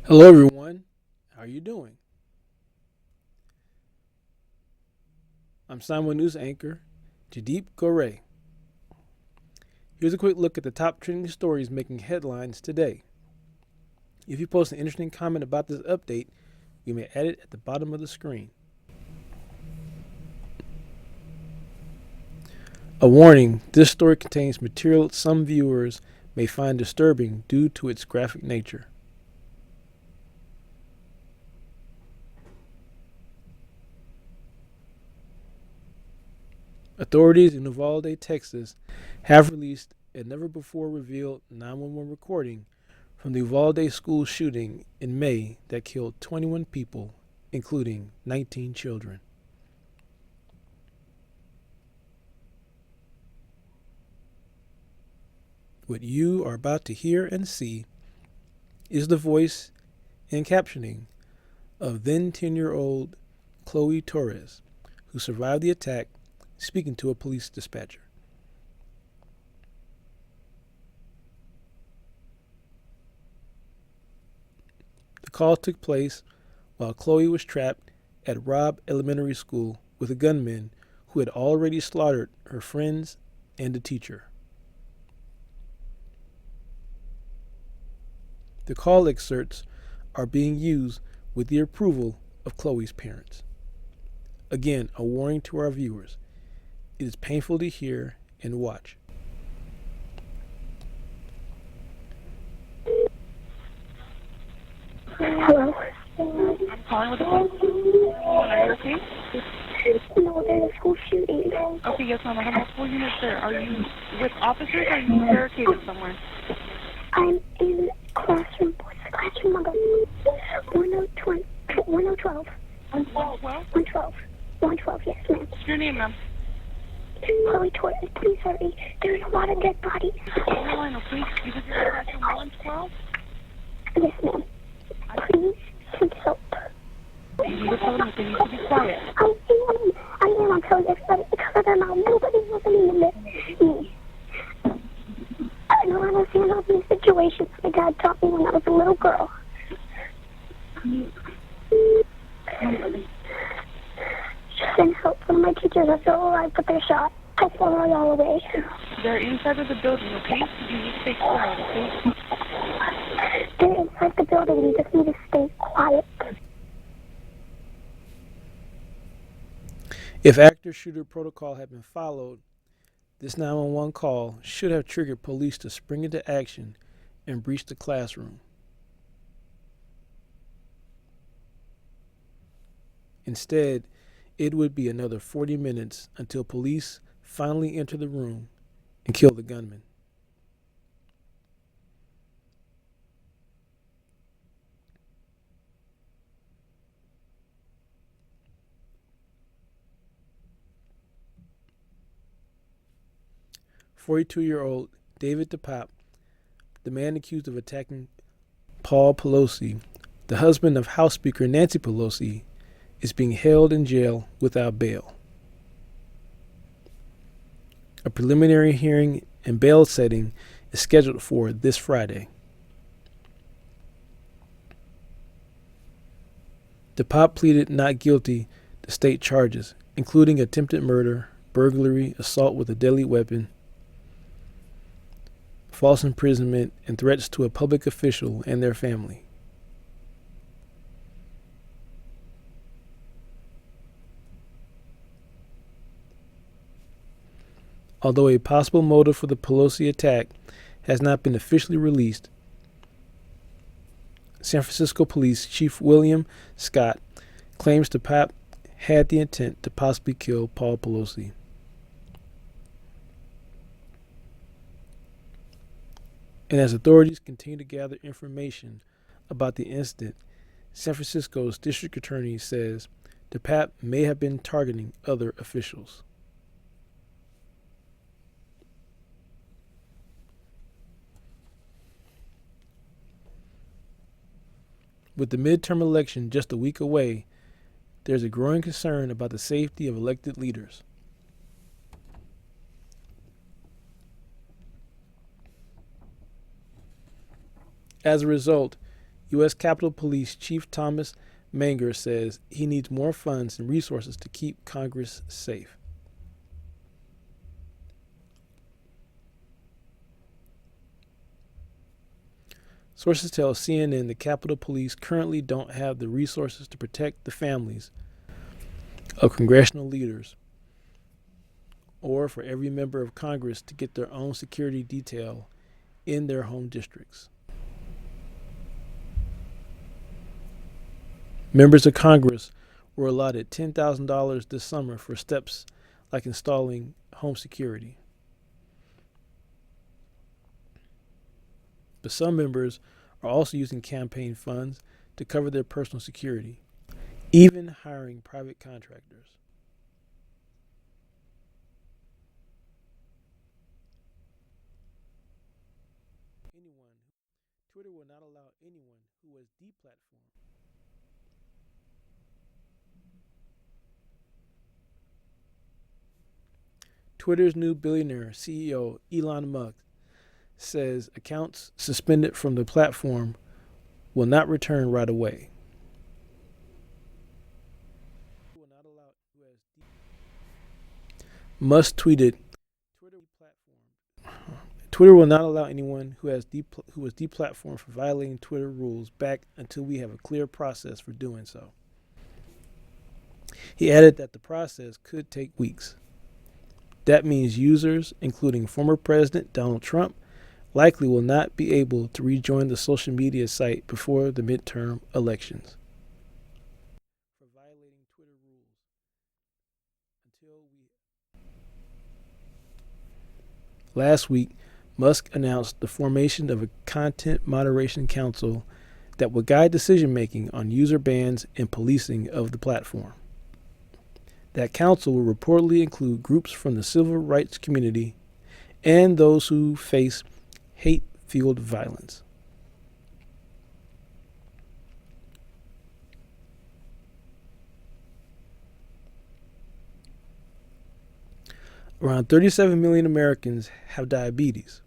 Hello, everyone. How are you doing? I'm Sign1News anchor Jadeep Gore. Here's a quick look at the top trending stories making headlines today. If you post an interesting comment about this update, we may add it at the bottom of the screen. A warning: this story contains material some viewers may find disturbing due to its graphic nature. Authorities in Uvalde, Texas, have released a never before revealed 911 recording from the Uvalde school shooting in May that killed 21 people, including 19 children. What you are about to hear and see is the voice and captioning of then 10-year-old Chloe Torres, who survived the attack, speaking to a police dispatcher. The call took place while Chloe was trapped at Robb Elementary School with a gunman who had already slaughtered her friends and a teacher. The call excerpts are being used with the approval of Chloe's parents. Again, a warning to our viewers. It is painful to hear and watch. Hello? I'm calling with the police. Are you okay? No, there's a school shooting. Okay, yes, ma'am. I have multiple units there. Are you with officers or are you barricaded somewhere? I'm in classroom. What's the classroom number? 1012. 1012. 112? 112. 112, yes, ma'am. What's your name, ma'am? Chloe Torres, please hurry. There's a lot of dead bodies. Hold the line, okay? You said you're in classroom 112? Yes, ma'am. Please, some help. You were telling me they need to be quiet. I'm telling everybody to cover their mouth. Nobody's listening to me. I don't understand all these situations. My dad taught me when I was a little girl. Send help. One of my teachers are still alive, but they're shot. I throw it all away. They're inside of the building, okay? You need to stay quiet, okay? They're inside the building. You just need to stay quiet. If active shooter protocol had been followed, this 911 call should have triggered police to spring into action and breach the classroom. Instead, it would be another 40 minutes until police finally enter the room and kill the gunman. "42-year-old David DePop, the man accused of attacking Paul Pelosi, the husband of House Speaker Nancy Pelosi, is being held in jail without bail. A preliminary hearing and bail setting is scheduled for this Friday. DePop pleaded not guilty to state charges, including attempted murder, burglary, assault with a deadly weapon, false imprisonment, and threats to a public official and their family. Although a possible motive for the Pelosi attack has not been officially released, San Francisco Police Chief William Scott claims DePop had the intent to possibly kill Paul Pelosi. And as authorities continue to gather information about the incident, San Francisco's district attorney says DePop may have been targeting other officials. With the midterm election just a week away, there's a growing concern about the safety of elected leaders. As a result, U.S. Capitol Police Chief Thomas Manger says he needs more funds and resources to keep Congress safe. Sources tell CNN the Capitol Police currently don't have the resources to protect the families of congressional leaders or for every member of Congress to get their own security detail in their home districts. Members of Congress were allotted $10,000 this summer for steps like installing home security. But some members are also using campaign funds to cover their personal security, even hiring private contractors. Twitter will not allow anyone who has deplatformed. Twitter's new billionaire CEO Elon Musk says accounts suspended from the platform will not return right away. Musk tweeted, Twitter will not allow anyone who was deplatformed for violating Twitter rules back until we have a clear process for doing so. He added that the process could take weeks. That means users, including former President Donald Trump, likely will not be able to rejoin the social media site before the midterm elections. For violating Twitter rules Last week, Musk announced the formation of a content moderation council that will guide decision-making on user bans and policing of the platform. That council will reportedly include groups from the civil rights community and those who face hate-fueled violence. Around 37 million Americans have diabetes.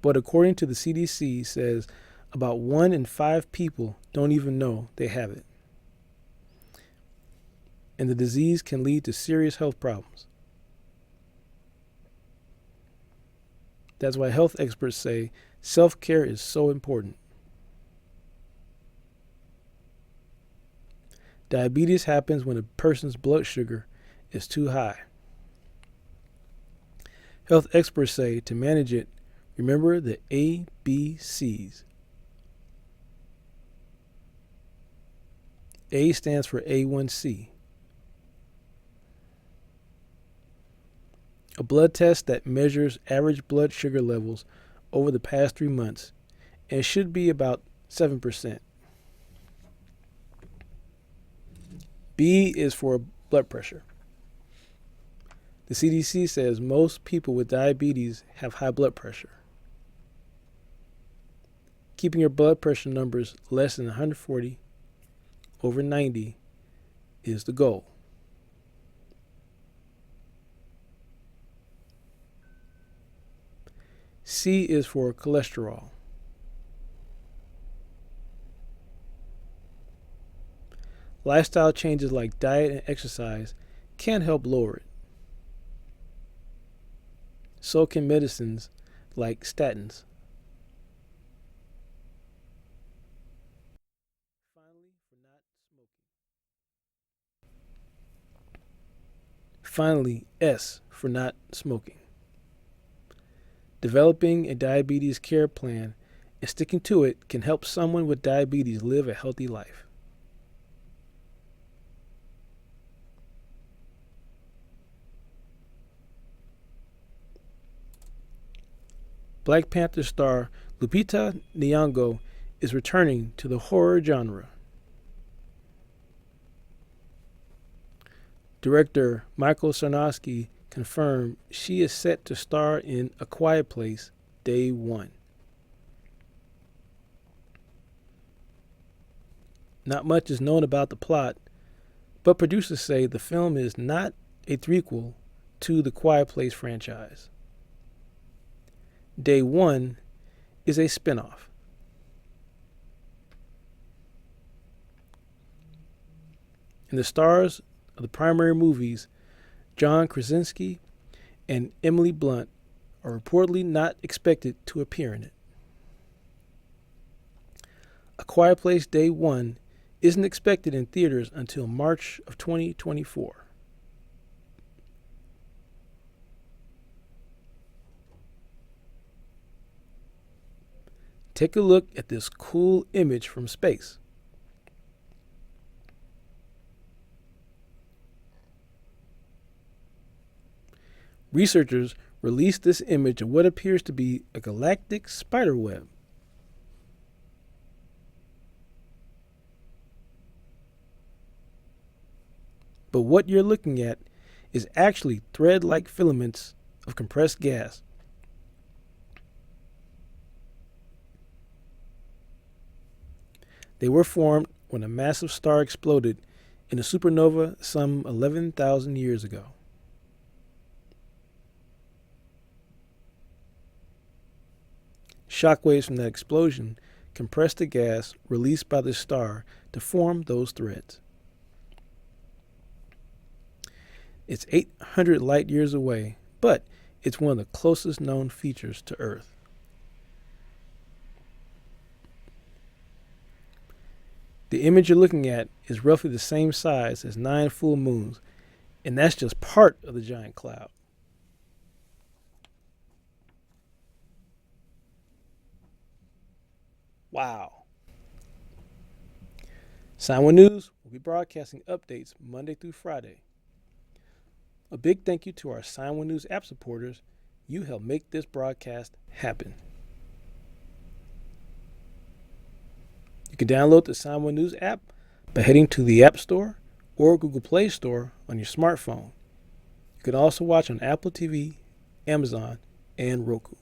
But according to the CDC, says about 1 in 5 people don't even know they have it. And the disease can lead to serious health problems. That's why health experts say self-care is so important. Diabetes happens when a person's blood sugar is too high. Health experts say to manage it, remember the ABCs. A stands for A1C. A blood test that measures average blood sugar levels over the past 3 months and should be about 7%. B is for blood pressure. The CDC says most people with diabetes have high blood pressure. Keeping your blood pressure numbers less than 140 over 90 is the goal. C is for cholesterol. Lifestyle changes like diet and exercise can help lower it. So can medicines like statins. Finally, S for not smoking. Developing a diabetes care plan and sticking to it can help someone with diabetes live a healthy life. Black Panther star Lupita Nyong'o is returning to the horror genre. Director Michael Sarnowski confirmed she is set to star in A Quiet Place Day 1. Not much is known about the plot, but producers say the film is not a threequel to the Quiet Place franchise. Day 1 is a spinoff. and the stars of the primary movies, John Krasinski and Emily Blunt, are reportedly not expected to appear in it. A Quiet Place Day 1 isn't expected in theaters until March of 2024. Take a look at this cool image from space. Researchers released this image of what appears to be a galactic spider web. But what you're looking at is actually thread-like filaments of compressed gas. They were formed when a massive star exploded in a supernova some 11,000 years ago. Shockwaves from that explosion compressed the gas released by the star to form those threads. It's 800 light years away, but it's one of the closest known features to Earth. The image you're looking at is roughly the same size as 9 full moons, and that's just part of the giant cloud. Wow. Sign1News will be broadcasting updates Monday through Friday. A big thank you to our Sign1News app supporters. You help make this broadcast happen. You can download the Sign1News app by heading to the App Store or Google Play Store on your smartphone. You can also watch on Apple TV, Amazon, and Roku.